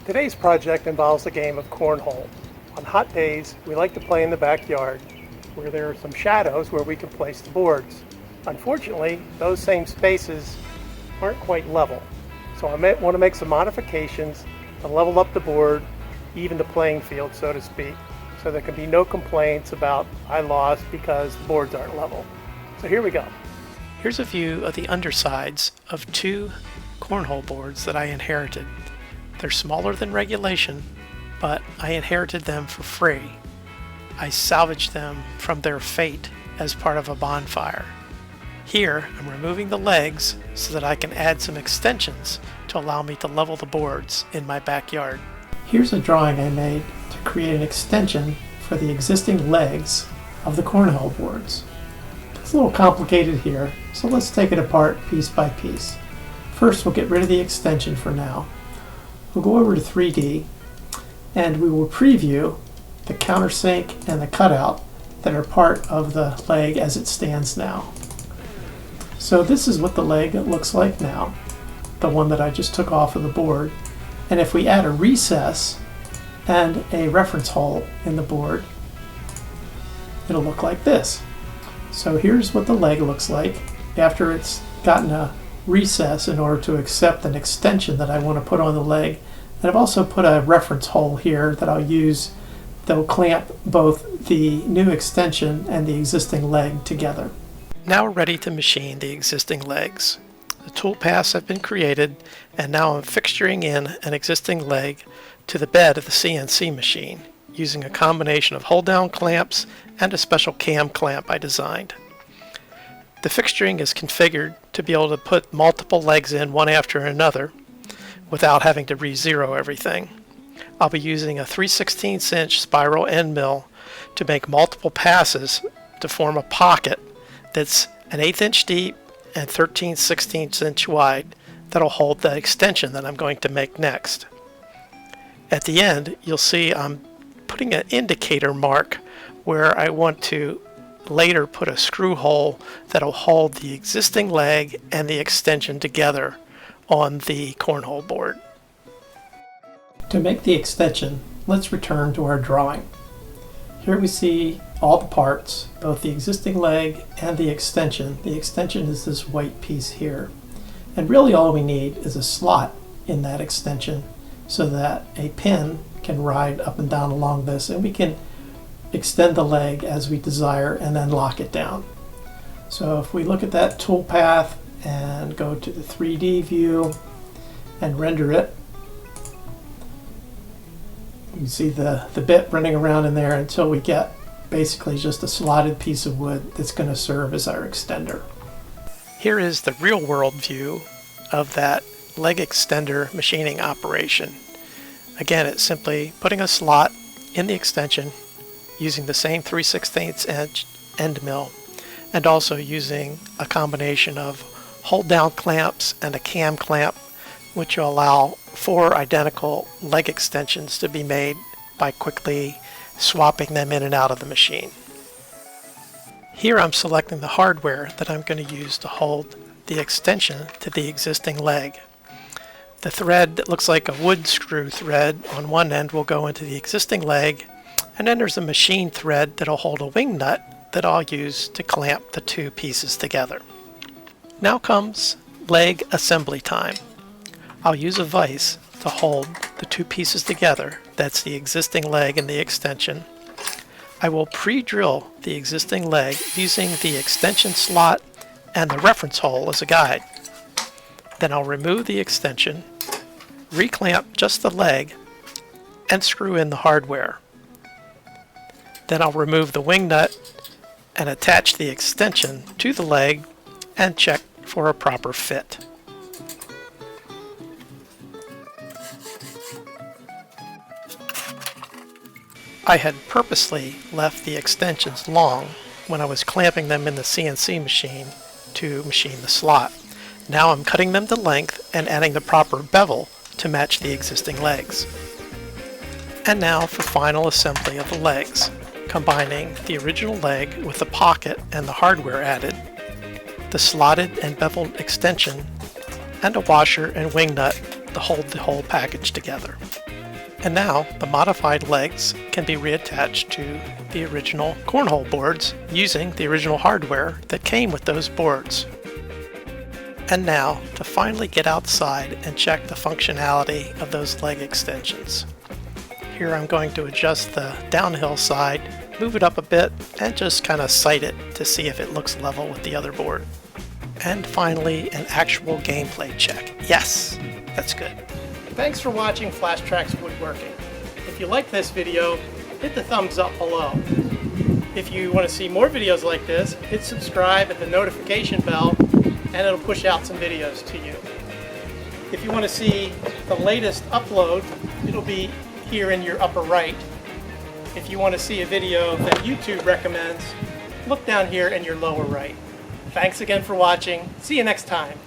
Today's project involves a game of cornhole. On hot days, we like to play in the backyard, where there are some shadows where we can place the boards. Unfortunately, those same spaces aren't quite level, so I want to make some modifications to level up the board, even the playing field, so to speak, so there can be no complaints about I lost because the boards aren't level. So here we go. Here's a view of the undersides of two cornhole boards that I inherited. They're smaller than regulation, but I inherited them for free. I salvaged them from their fate as part of a bonfire. Here, I'm removing the legs so that I can add some extensions to allow me to level the boards in my backyard. Here's a drawing I made to create an extension for the existing legs of the cornhole boards. It's a little complicated here, so let's take it apart piece by piece. First, we'll get rid of the extension for now. We'll go over to 3D and we will preview the countersink and the cutout that are part of the leg as it stands now. So this is what the leg looks like now, the one that I just took off of the board. And if we add a recess and a reference hole in the board, it'll look like this. So here's what the leg looks like after it's gotten a recess in order to accept an extension that I want to put on the leg. And I've also put a reference hole here that I'll use that will clamp both the new extension and the existing leg together. Now we're ready to machine the existing legs. The tool paths have been created, and now I'm fixturing in an existing leg to the bed of the CNC machine using a combination of hold-down clamps and a special cam clamp I designed. The fixturing is configured to be able to put multiple legs in one after another without having to re-zero everything. I'll be using a 3/16 inch spiral end mill to make multiple passes to form a pocket that's an 1/8 inch deep and 13/16 inch wide that'll hold the extension that I'm going to make next. At the end, you'll see I'm putting an indicator mark where I want to later put a screw hole that'll hold the existing leg and the extension together on the cornhole board. To make the extension, let's return to our drawing. Here we see all the parts, both the existing leg and the extension. The extension is this white piece here. And really all we need is a slot in that extension so that a pin can ride up and down along this, and we can extend the leg as we desire and then lock it down. So if we look at that tool path and go to the 3D view and render it, you can see the bit running around in there until we get basically just a slotted piece of wood that's going to serve as our extender. Here is the real world view of that leg extender machining operation. Again, it's simply putting a slot in the extension using the same 3/16 inch end mill, and also using a combination of hold down clamps and a cam clamp, which will allow 4 identical leg extensions to be made by quickly swapping them in and out of the machine. Here I'm selecting the hardware that I'm going to use to hold the extension to the existing leg. The thread that looks like a wood screw thread on one end will go into the existing leg, and then there's a machine thread that'll hold a wing nut that I'll use to clamp the two pieces together. Now comes leg assembly time. I'll use a vise to hold the two pieces together. That's the existing leg and the extension. I will pre-drill the existing leg using the extension slot and the reference hole as a guide. Then I'll remove the extension, reclamp just the leg, and screw in the hardware. Then I'll remove the wing nut and attach the extension to the leg and check for a proper fit. I had purposely left the extensions long when I was clamping them in the CNC machine to machine the slot. Now I'm cutting them to length and adding the proper bevel to match the existing legs. And now for final assembly of the legs, combining the original leg with the pocket and the hardware added, the slotted and beveled extension, and a washer and wing nut to hold the whole package together. And now the modified legs can be reattached to the original cornhole boards using the original hardware that came with those boards. And now to finally get outside and check the functionality of those leg extensions. Here I'm going to adjust the downhill side, move it up a bit, and just kind of sight it to see if it looks level with the other board. And finally, an actual gameplay check. Yes, that's good. Thanks for watching Flash Track's Woodworking. If you like this video, hit the thumbs up below. If you want to see more videos like this, hit subscribe and the notification bell, and it'll push out some videos to you. If you want to see the latest upload, it'll be here in your upper right. If you want to see a video that YouTube recommends, look down here in your lower right. Thanks again for watching. See you next time.